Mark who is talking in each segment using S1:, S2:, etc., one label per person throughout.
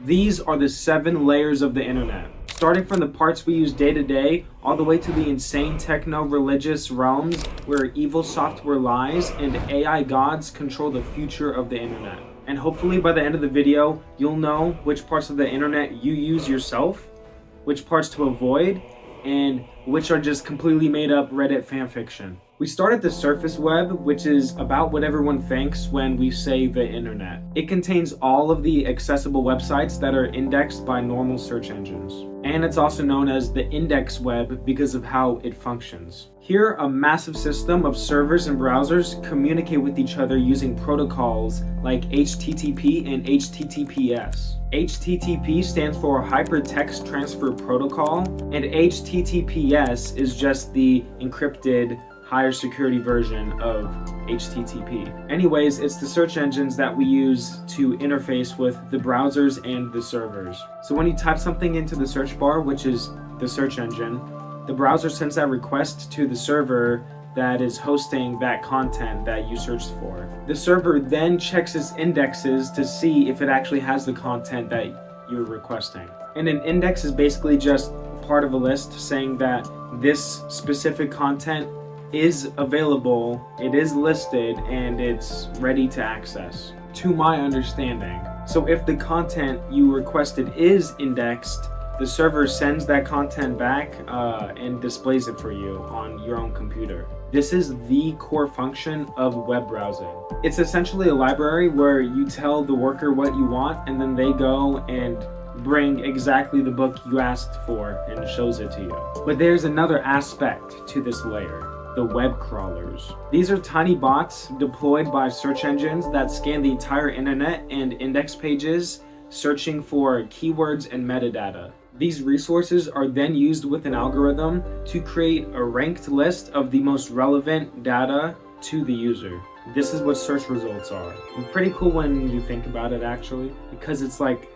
S1: These are the 7 layers of the internet. Starting from the parts we use day to day, all the way to the insane techno-religious realms where evil software lies and AI gods control the future of the internet. And hopefully by the end of the video, you'll know which parts of the internet you use yourself, which parts to avoid, and which are just completely made up Reddit fanfiction. We start at the surface web, which is about what everyone thinks when we say the internet. It contains all of the accessible websites that are indexed by normal search engines. And it's also known as the index web because of how it functions. Here, a massive system of servers and browsers communicate with each other using protocols like HTTP and HTTPS. HTTP stands for Hypertext Transfer Protocol, and HTTPS is just the encrypted higher security version of HTTP. Anyways, it's the search engines that we use to interface with the browsers and the servers. So when you type something into the search bar, which is the search engine, the browser sends that request to the server that is hosting that content that you searched for. The server then checks its indexes to see if it actually has the content that you're requesting. And an index is basically just part of a list saying that this specific content is available, it is listed, and it's ready to access, to my understanding. So if the content you requested is indexed, the server sends that content back and displays it for you on your own computer. This is the core function of web browsing. It's essentially a library where you tell the worker what you want, and then they go and bring exactly the book you asked for and shows it to you. But there's another aspect to this layer. The web crawlers. These are tiny bots deployed by search engines that scan the entire internet and index pages, searching for keywords and metadata. These resources are then used with an algorithm to create a ranked list of the most relevant data to the user. This is what search results are. And pretty cool when you think about it, actually, because it's like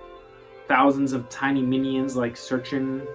S1: thousands of tiny minions like searching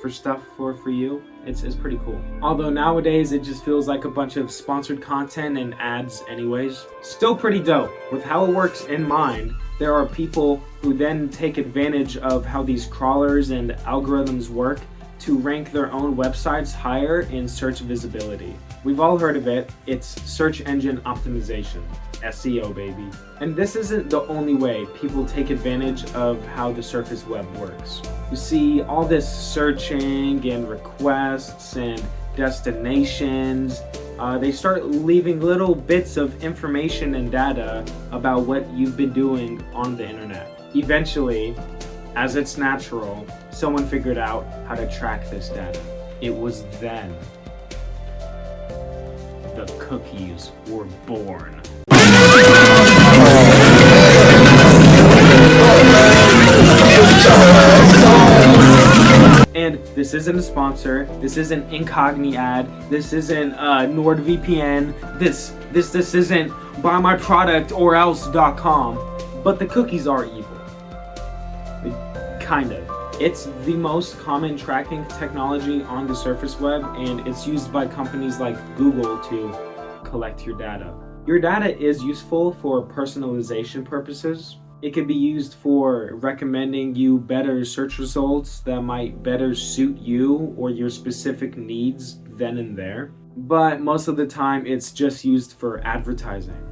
S1: for stuff for you. It's pretty cool. Although nowadays it just feels like a bunch of sponsored content and ads anyways. Still pretty dope. With how it works in mind, there are people who then take advantage of how these crawlers and algorithms work to rank their own websites higher in search visibility. We've all heard of it. It's search engine optimization. SEO, baby. And this isn't the only way people take advantage of how the surface web works. You see all this searching and requests and destinations. They start leaving little bits of information and data about what you've been doing on the internet. Eventually, as it's natural, someone figured out how to track this data. It was then the cookies were born. And this isn't a sponsor, this isn't Incogni ad, this isn't NordVPN, this isn't buymyproductorelse.com, but the cookies are evil. Kind of. It's the most common tracking technology on the surface web, and it's used by companies like Google to collect your data. Your data is useful for personalization purposes. It can be used for recommending you better search results that might better suit you or your specific needs then and there. But most of the time, it's just used for advertising.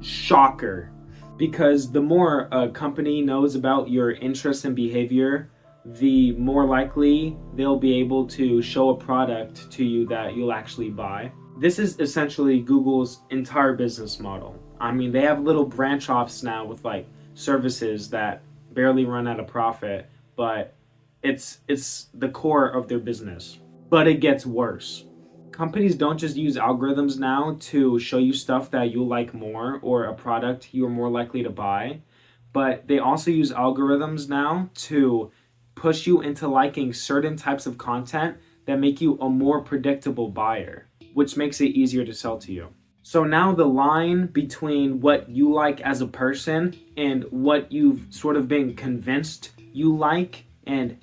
S1: Shocker. Because the more a company knows about your interests and behavior, the more likely they'll be able to show a product to you that you'll actually buy. This is essentially Google's entire business model. I mean, they have little branch offs now with like services that barely run at a profit, but it's the core of their business. But it gets worse. Companies don't just use algorithms now to show you stuff that you'll like more or a product you're more likely to buy, but they also use algorithms now to push you into liking certain types of content that make you a more predictable buyer, which makes it easier to sell to you. So now the line between what you like as a person and what you've sort of been convinced you like and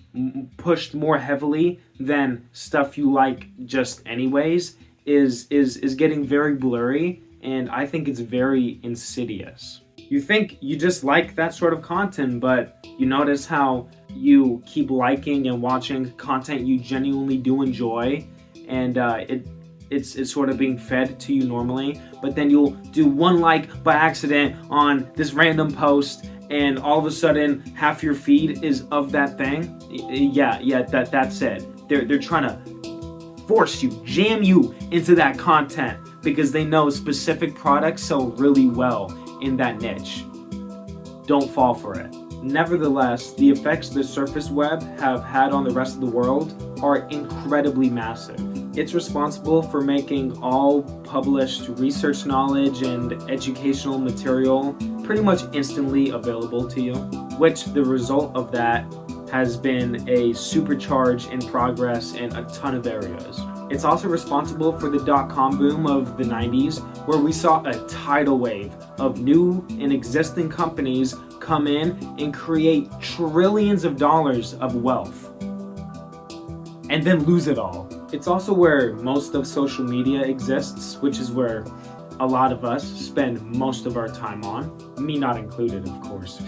S1: pushed more heavily than stuff you like just anyways is getting very blurry, and I think it's very insidious. You think you just like that sort of content, but you notice how you keep liking and watching content you genuinely do enjoy, and it's sort of being fed to you normally, but then you'll do one like by accident on this random post, and all of a sudden half your feed is of that thing. That's it. They're trying to force you, jam you into that content because they know specific products sell really well in that niche. Don't fall for it. Nevertheless, the effects the surface web have had on the rest of the world are incredibly massive. It's responsible for making all published research knowledge and educational material pretty much instantly available to you, which the result of that has been a supercharge in progress in a ton of areas. It's also responsible for the dot-com boom of the 90s, where we saw a tidal wave of new and existing companies come in and create trillions of dollars of wealth, and then lose it all. It's also where most of social media exists, which is where a lot of us spend most of our time on. Me not included, of course.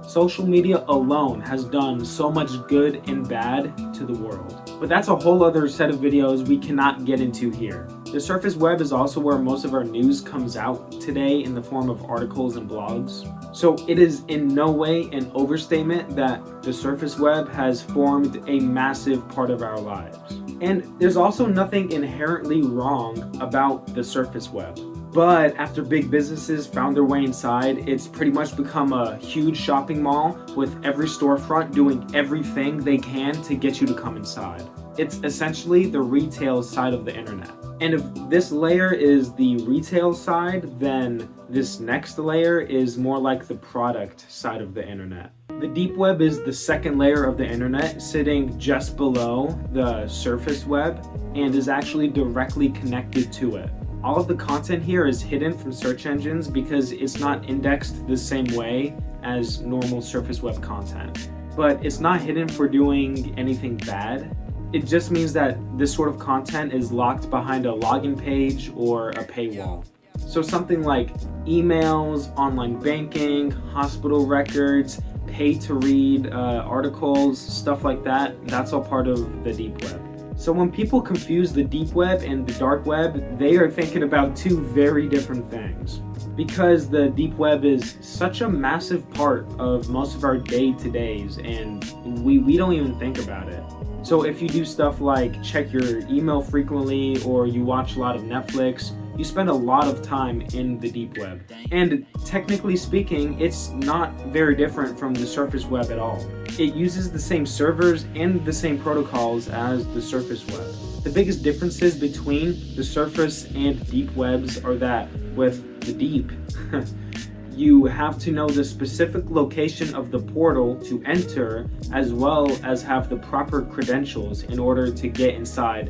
S1: Social media alone has done so much good and bad to the world. But that's a whole other set of videos we cannot get into here. The surface web is also where most of our news comes out today in the form of articles and blogs. So it is in no way an overstatement that the surface web has formed a massive part of our lives. And there's also nothing inherently wrong about the surface web. But after big businesses found their way inside, it's pretty much become a huge shopping mall with every storefront doing everything they can to get you to come inside. It's essentially the retail side of the internet. And if this layer is the retail side, then this next layer is more like the product side of the internet. The deep web is the second layer of the internet, sitting just below the surface web, and is actually directly connected to it. All of the content here is hidden from search engines because it's not indexed the same way as normal surface web content. But it's not hidden for doing anything bad. It just means that this sort of content is locked behind a login page or a paywall. So something like emails, online banking, hospital records, pay-to-read articles, stuff like that, that's all part of the deep web. So when people confuse the deep web and the dark web, they are thinking about two very different things. Because the deep web is such a massive part of most of our day-to-days, and we don't even think about it. So if you do stuff like check your email frequently, or you watch a lot of Netflix, you spend a lot of time in the deep web. And technically speaking, it's not very different from the surface web at all. It uses the same servers and the same protocols as the surface web. The biggest differences between the surface and deep webs are that with the deep, you have to know the specific location of the portal to enter, as well as have the proper credentials in order to get inside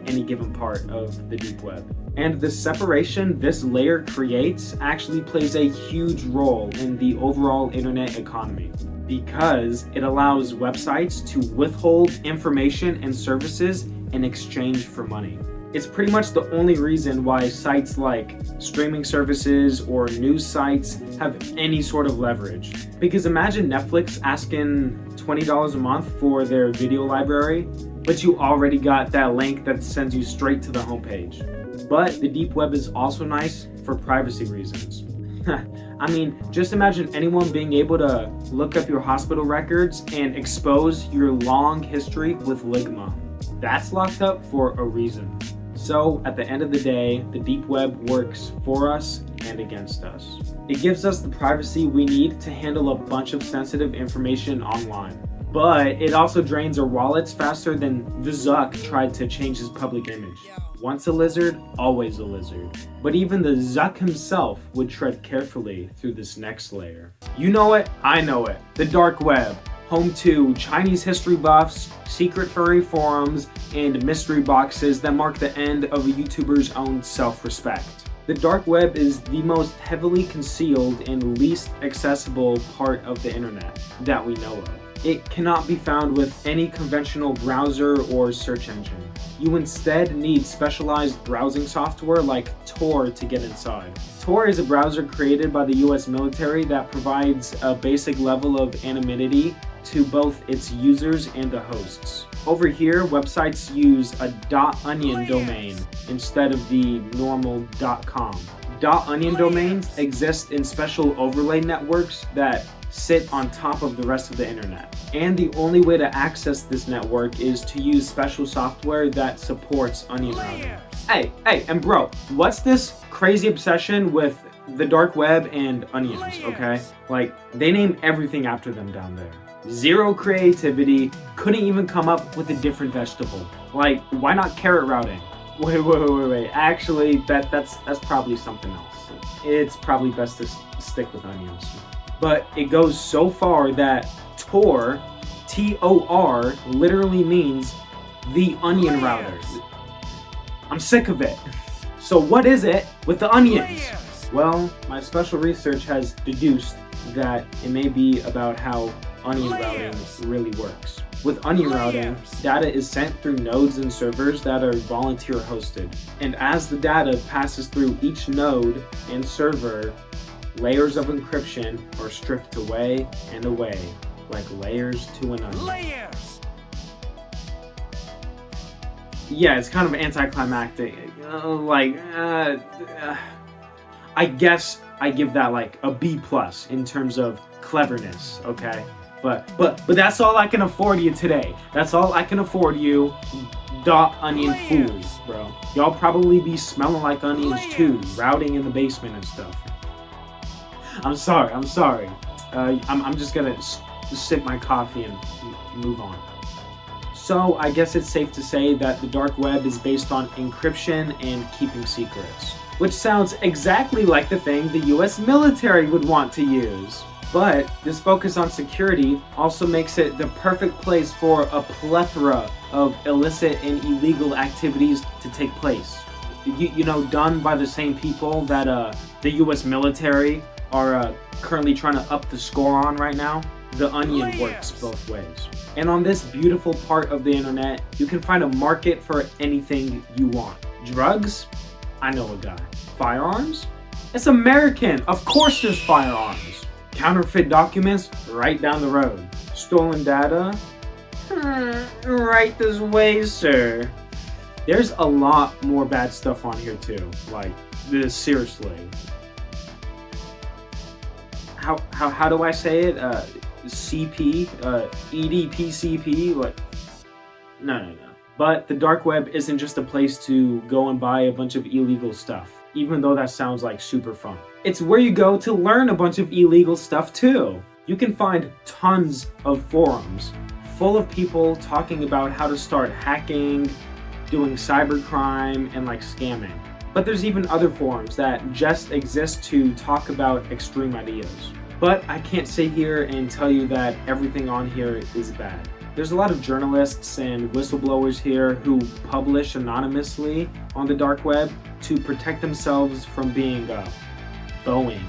S1: any given part of the deep web. And the separation this layer creates actually plays a huge role in the overall internet economy, because it allows websites to withhold information and services in exchange for money. It's pretty much the only reason why sites like streaming services or news sites have any sort of leverage. Because imagine Netflix asking $20 a month for their video library, but you already got that link that sends you straight to the homepage. But the deep web is also nice for privacy reasons. I mean, just imagine anyone being able to look up your hospital records and expose your long history with Ligma. That's locked up for a reason. So at the end of the day, the deep web works for us and against us. It gives us the privacy we need to handle a bunch of sensitive information online. But it also drains our wallets faster than the Zuck tried to change his public image. Once a lizard, always a lizard. But even the Zuck himself would tread carefully through this next layer. You know it, I know it. The dark web, home to Chinese history buffs, secret furry forums, and mystery boxes that mark the end of a YouTuber's own self-respect. The dark web is the most heavily concealed and least accessible part of the internet that we know of. It cannot be found with any conventional browser or search engine. You instead need specialized browsing software like Tor to get inside. Tor is a browser created by the US military that provides a basic level of anonymity to both its users and the hosts. Over here, websites use a .onion domain instead of the normal .com. .onion domains exist in special overlay networks that sit on top of the rest of the internet. And the only way to access this network is to use special software that supports onion routing. Hey, and bro, what's this crazy obsession with the dark web and onions, okay? Like, they name everything after them down there. Zero creativity, couldn't even come up with a different vegetable. Like, why not carrot routing? Wait. Actually, that's probably something else. It's probably best to stick with onions. But it goes so far that Tor, T-O-R, literally means the onion router. I'm sick of it. So what is it with the onions? Well, my special research has deduced that it may be about how onion routing really works. With onion routing, data is sent through nodes and servers that are volunteer hosted. And as the data passes through each node and server, layers of encryption are stripped away and away, like layers to an onion. Yeah, it's kind of anticlimactic. I guess I give that like a B+ in terms of cleverness, okay? But that's all I can afford you today. That's all I can afford you, .onion fools, bro. Y'all probably be smelling like onions too, routing in the basement and stuff. I'm sorry. I'm just gonna sip my coffee and move on. So I guess it's safe to say that the dark web is based on encryption and keeping secrets, which sounds exactly like the thing the US military would want to use. But this focus on security also makes it the perfect place for a plethora of illicit and illegal activities to take place. You know, done by the same people that the US military are currently trying to up the score on right now. The onion works both ways. And on this beautiful part of the internet, you can find a market for anything you want. Drugs? I know a guy. Firearms? It's American. Of course there's firearms. Counterfeit documents? Right down the road. Stolen data? Right this way, sir. There's a lot more bad stuff on here too. Like, this, seriously. How do I say it? CP? EDPCP? What? No. But the dark web isn't just a place to go and buy a bunch of illegal stuff, even though that sounds like super fun. It's where you go to learn a bunch of illegal stuff too. You can find tons of forums full of people talking about how to start hacking, doing cybercrime, and like scamming. But there's even other forums that just exist to talk about extreme ideas. But I can't sit here and tell you that everything on here is bad. There's a lot of journalists and whistleblowers here who publish anonymously on the dark web to protect themselves from being Boeing.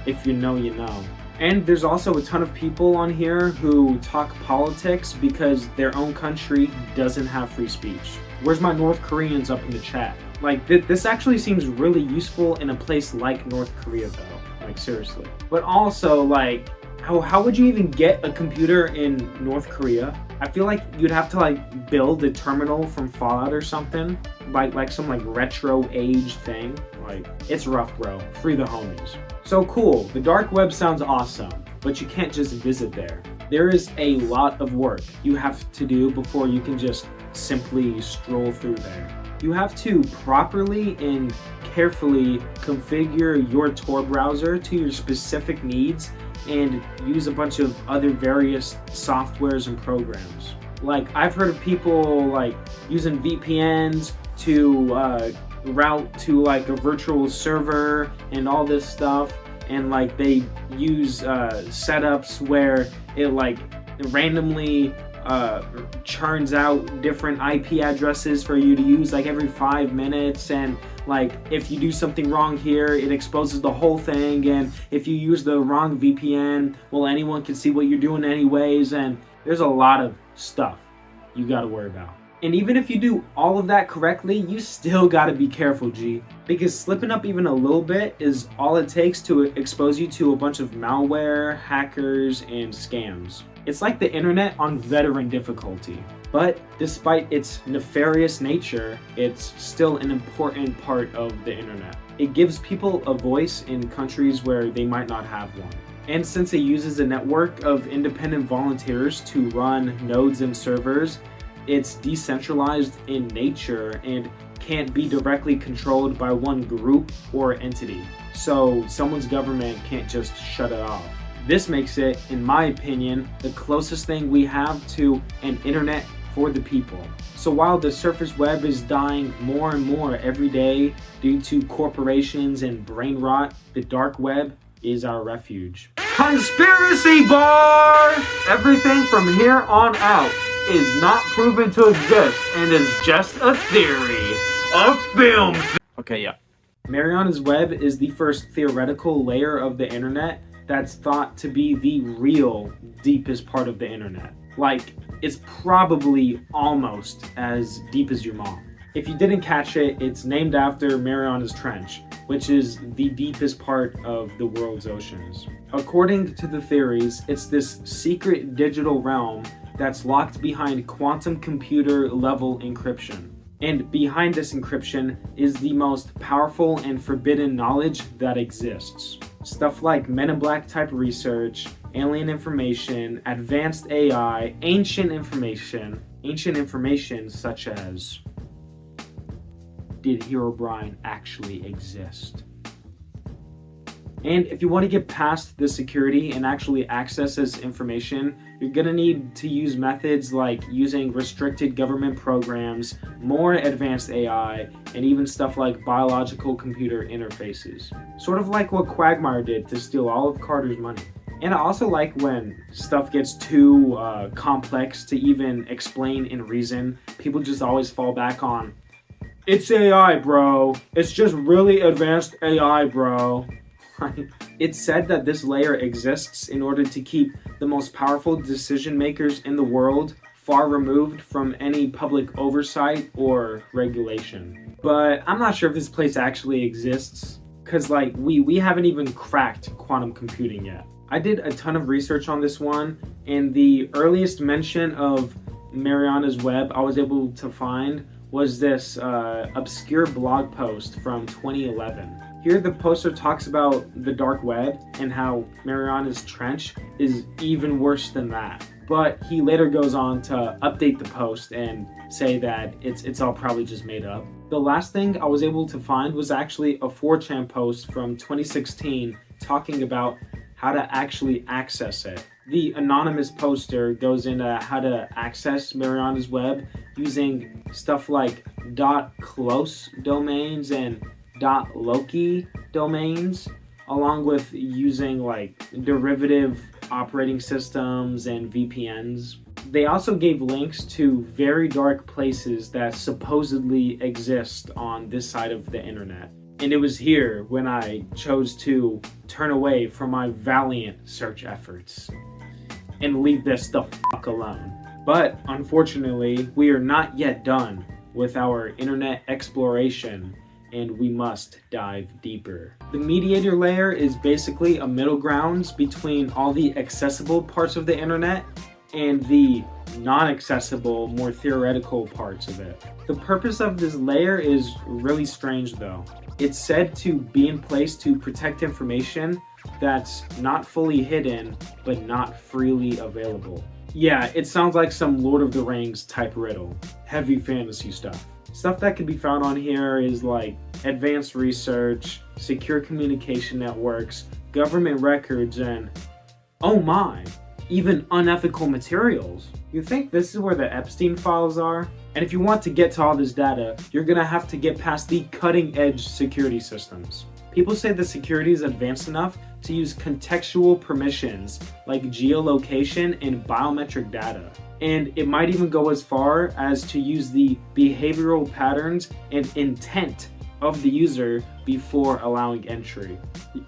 S1: If you know, you know. And there's also a ton of people on here who talk politics because their own country doesn't have free speech. Where's my North Koreans up in the chat? Like, this actually seems really useful in a place like North Korea though. Like, seriously. But also, like, how would you even get a computer in North Korea? I feel like you'd have to like build a terminal from Fallout or something. Like some like retro age thing. Like, it's rough, bro. Free the homies. So cool, the dark web sounds awesome, but you can't just visit there. There is a lot of work you have to do before you can just simply stroll through there. You have to properly and carefully configure your Tor browser to your specific needs and use a bunch of other various softwares and programs. Like, I've heard of people like using VPNs to route to like a virtual server and all this stuff, and like they use setups where it like randomly churns out different IP addresses for you to use like every 5 minutes, and like if you do something wrong here, it exposes the whole thing, and if you use the wrong VPN, well, anyone can see what you're doing anyways, and There's a lot of stuff you gotta worry about. And even if you do all of that correctly, you still gotta be careful, G. Because slipping up even a little bit is all it takes to expose you to a bunch of malware, hackers, and scams. It's like the internet on veteran difficulty. But despite its nefarious nature, it's still an important part of the internet. It gives people a voice in countries where they might not have one. And since it uses a network of independent volunteers to run nodes and servers, it's decentralized in nature and can't be directly controlled by one group or entity. So someone's government can't just shut it off. This makes it, in my opinion, the closest thing we have to an internet for the people. So while the surface web is dying more and more every day due to corporations and brain rot, the dark web is our refuge. Conspiracy bar! Everything from here on out is not proven to exist and is just a theory. A film. Okay, yeah. Mariana's Web is the first theoretical layer of the internet that's thought to be the real deepest part of the internet. Like, it's probably almost as deep as your mom. If you didn't catch it, it's named after Mariana's Trench, which is the deepest part of the world's oceans. According to the theories, it's this secret digital realm that's locked behind quantum computer level encryption. And behind this encryption is the most powerful and forbidden knowledge that exists. Stuff like Men in Black type research, alien information, advanced AI, ancient information such as, did Herobrine actually exist? And if you want to get past the security and actually access this information, you're going to need to use methods like using restricted government programs, more advanced AI, and even stuff like biological computer interfaces. Sort of like what Quagmire did to steal all of Carter's money. And I also like when stuff gets too complex to even explain in reason. People just always fall back on, it's AI, bro. It's just really advanced AI, bro. It's said that this layer exists in order to keep the most powerful decision makers in the world far removed from any public oversight or regulation. But I'm not sure if this place actually exists, because like we haven't even cracked quantum computing yet. I did a ton of research on this one, and the earliest mention of Mariana's Web I was able to find was this obscure blog post from 2011. Here the poster talks about the dark web and how Mariana's Trench is even worse than that. But he later goes on to update the post and say that it's all probably just made up. The last thing I was able to find was actually a 4chan post from 2016 talking about how to actually access it. The anonymous poster goes into how to access Mariana's Web using stuff like .close domains and .loki domains, along with using like derivative operating systems and VPNs. They also gave links to very dark places that supposedly exist on this side of the internet. And it was here when I chose to turn away from my valiant search efforts and leave this the fuck alone. But unfortunately, we are not yet done with our internet exploration, and we must dive deeper. The mediator layer is basically a middle ground between all the accessible parts of the internet and the non-accessible, more theoretical parts of it. The purpose of this layer is really strange though. It's said to be in place to protect information that's not fully hidden, but not freely available. Yeah, it sounds like some Lord of the Rings type riddle. Heavy fantasy stuff. Stuff that can be found on here is like advanced research, secure communication networks, government records, and oh my, even unethical materials. You think this is where the Epstein files are? And if you want to get to all this data, you're gonna have to get past the cutting edge security systems. People say the security is advanced enough to use contextual permissions like geolocation and biometric data. And it might even go as far as to use the behavioral patterns and intent of the user before allowing entry.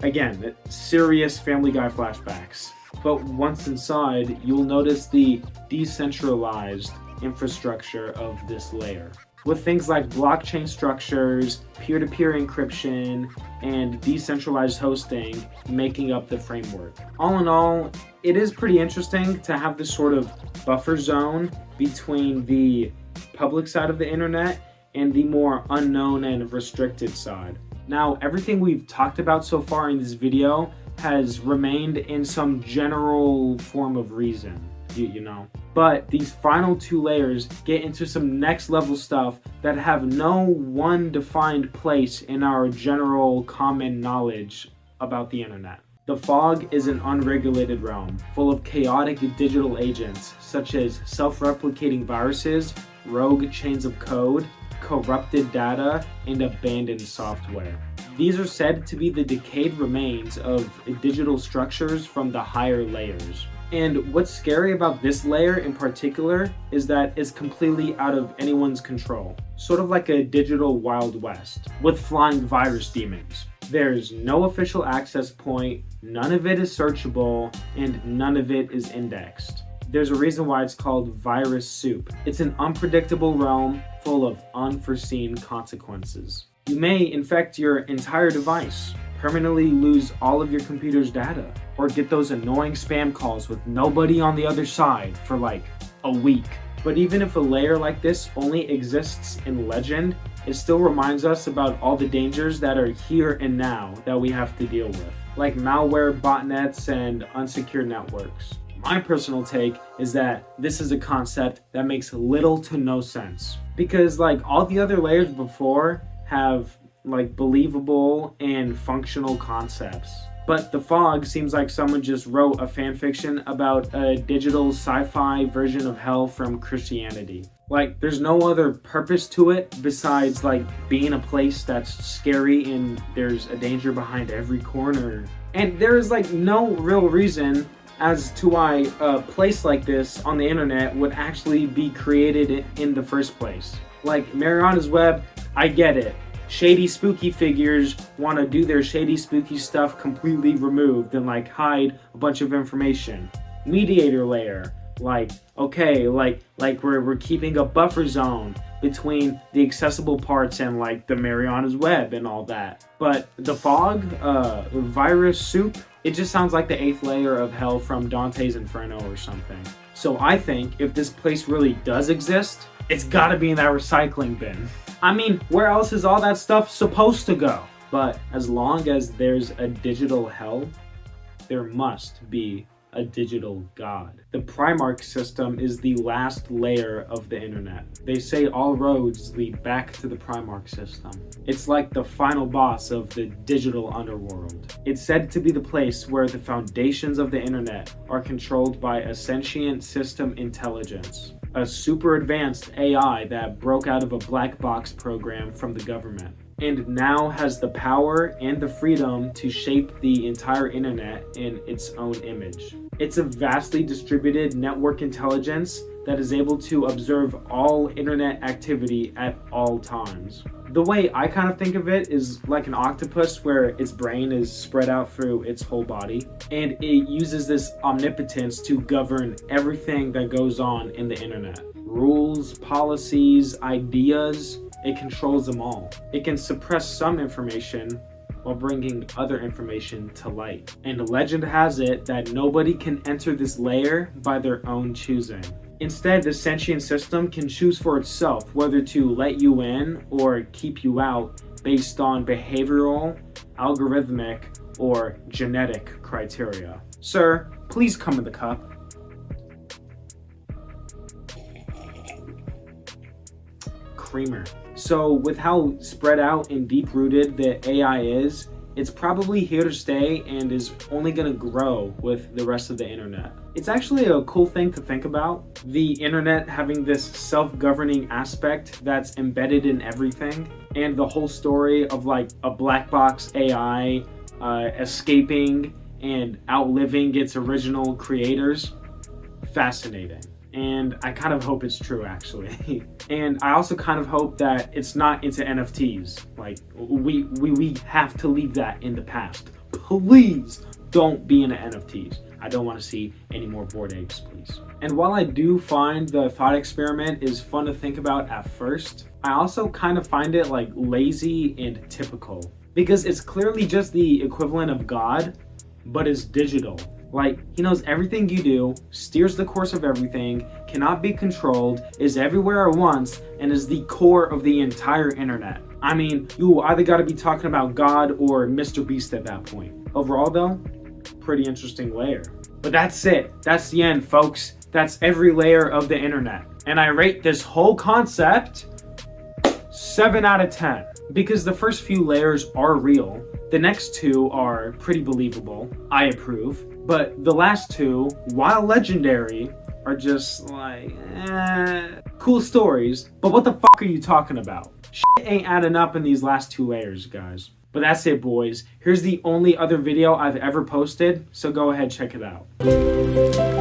S1: Again, serious Family Guy flashbacks. But once inside, you'll notice the decentralized infrastructure of this layer, with things like blockchain structures, peer-to-peer encryption, and decentralized hosting making up the framework. All in all, it is pretty interesting to have this sort of buffer zone between the public side of the internet and the more unknown and restricted side. Now, everything we've talked about so far in this video has remained in some general form of reason, you know. But these final two layers get into some next level stuff that have no one defined place in our general common knowledge about the internet. The fog is an unregulated realm full of chaotic digital agents such as self-replicating viruses, rogue chains of code, corrupted data, and abandoned software. These are said to be the decayed remains of digital structures from the higher layers. And what's scary about this layer in particular is that it's completely out of anyone's control. Sort of like a digital Wild West with flying virus demons. There's no official access point, none of it is searchable, and none of it is indexed. There's a reason why it's called virus soup. It's an unpredictable realm full of unforeseen consequences. You may infect your entire device, permanently lose all of your computer's data, or get those annoying spam calls with nobody on the other side for like a week. But even if a layer like this only exists in legend, it still reminds us about all the dangers that are here and now that we have to deal with, like malware, botnets, and unsecured networks. My personal take is that this is a concept that makes little to no sense, because like all the other layers before have like believable and functional concepts. But the fog seems like someone just wrote a fan fiction about a digital sci-fi version of hell from Christianity. Like, there's no other purpose to it besides like being a place that's scary and there's a danger behind every corner. And there is like no real reason as to why a place like this on the internet would actually be created in the first place. Like Mariana's Web, I get it. Shady spooky figures want to do their shady spooky stuff completely removed and like hide a bunch of information. Mediator layer, like okay, like we're keeping a buffer zone between the accessible parts and like the Mariana's Web and all that. But the fog, virus soup, it just sounds like the 8th layer of hell from Dante's Inferno or something. So I think if this place really does exist, it's gotta be in that recycling bin. I mean, where else is all that stuff supposed to go? But as long as there's a digital hell, there must be a digital God. The Primarch system is the last layer of the internet. They say all roads lead back to the Primarch system. It's like the final boss of the digital underworld. It's said to be the place where the foundations of the internet are controlled by a sentient system intelligence, a super advanced AI that broke out of a black box program from the government, and now has the power and the freedom to shape the entire internet in its own image. It's a vastly distributed network intelligence that is able to observe all internet activity at all times. The way I kind of think of it is like an octopus where its brain is spread out through its whole body, and it uses this omnipotence to govern everything that goes on in the internet. Rules, policies, ideas, it controls them all. It can suppress some information while bringing other information to light. And legend has it that nobody can enter this layer by their own choosing. Instead, the sentient system can choose for itself whether to let you in or keep you out based on behavioral, algorithmic, or genetic criteria. Sir, please come in the cup. Creamer. So with how spread out and deep-rooted the AI is, it's probably here to stay and is only going to grow with the rest of the internet. It's actually a cool thing to think about, the internet having this self-governing aspect that's embedded in everything, and the whole story of like a black box AI escaping and outliving its original creators. Fascinating. And I kind of hope it's true, actually. And I also kind of hope that it's not into NFTs. Like, we have to leave that in the past. Please don't be into NFTs. I don't want to see any more bored apes, please. And while I do find the thought experiment is fun to think about at first, I also kind of find it like lazy and typical. Because it's clearly just the equivalent of God, but it's digital. Like, he knows everything you do, steers the course of everything, cannot be controlled, is everywhere at once, and is the core of the entire internet. I mean, you either got to be talking about God or Mr. Beast at that point. Overall though, pretty interesting layer. But that's it. That's the end, folks. That's every layer of the internet. And I rate this whole concept 7 out of 10. Because the first few layers are real. The next 2 are pretty believable. I approve. But the last 2, while legendary, are just like, cool stories. But what the fuck are you talking about? Shit ain't adding up in these last 2 layers, guys. But that's it, boys. Here's the only other video I've ever posted, so go ahead, check it out.